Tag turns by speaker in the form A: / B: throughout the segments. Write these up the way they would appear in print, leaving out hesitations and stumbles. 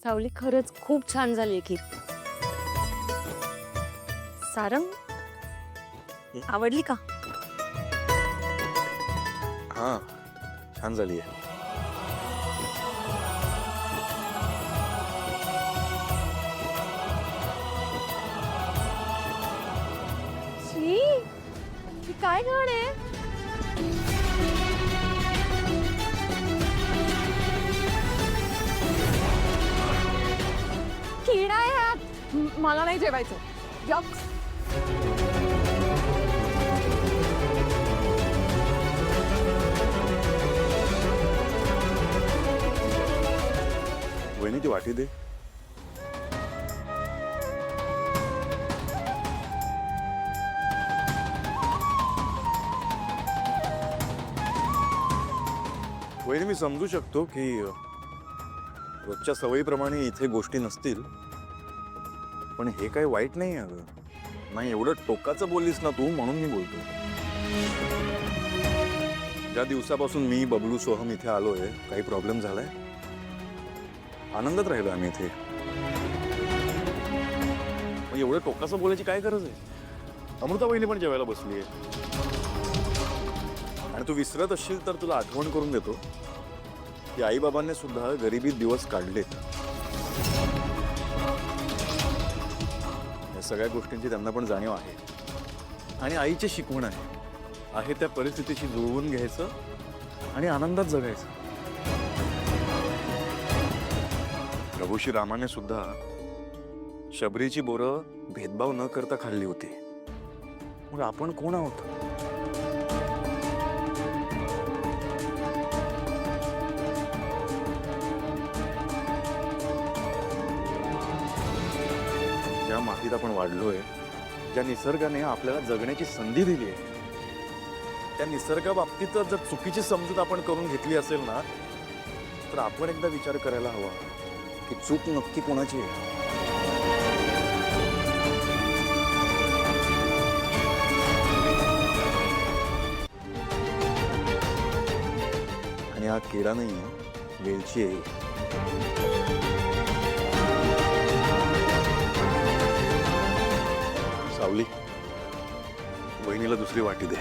A: सावली, खरंच खूप छान झाली खीर. सारंग, आवडली का?
B: हा, छान झाली आहे.
A: शी, ही काय घाण आहे? किडा आहे ह्यात. मला नाही जेवायचं. यक.
B: वहिनी ती वाटी दे. वहिनी मी समजू शकतो की रोजच्या सवयीप्रमाणे इथे गोष्टी नसतील, पण हे काही वाईट नाही आहे अगं. नाही, एवढं टोकाचं बोललीस ना तू, म्हणून मी बोलतो. ज्या दिवसापासून मी बबलू सोहम इथे आलोय, काही प्रॉब्लेम झालाय? आनंदात राहिलो आम्ही इथे. मग एवढं टोकाचं बोलायची काय गरज आहे? अमृता वहिनी पण जेवायला बसली आहे. आणि तू विसरत असशील तर तुला आठवण करून देतो की आई बाबांनी सुद्धा गरिबीत दिवस काढलेत. या सगळ्या गोष्टींची त्यांना पण जाणीव आहे. आणि आईची शिकवण आहे त्या परिस्थितीशी जुळवून घ्यायचं आणि आनंदात जगायचं. प्रभू श्री रामाने सुद्धा शबरीची बोरं भेदभाव न करता खाल्ली होती. मग आपण कोण आहोत? ज्या मातीत आपण वाढलोय, ज्या निसर्गाने आपल्याला जगण्याची संधी दिली आहे, त्या निसर्गाबाबतीत जर चुकीची समजूत आपण करून घेतली असेल ना, तर आपण एकदा विचार करायला हवा की चूक नक्की कोणाची आहे. आणि हा किडा नाही, वेलची आहे. सावली, वहिनीला दुसरी वाटी दे.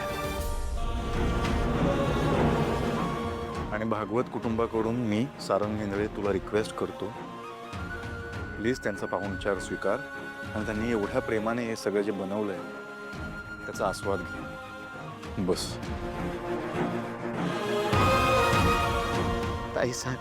B: आणि भागवत कुटुंबाकडून मी सारंग हेंदळे तुला रिक्वेस्ट करतो, प्लीज त्यांचा पाहुणचार स्वीकार. आणि त्यांनी एवढ्या प्रेमाने हे सगळं जे बनवलंय त्याचा आस्वाद घे. बस.
C: ताई साहेब,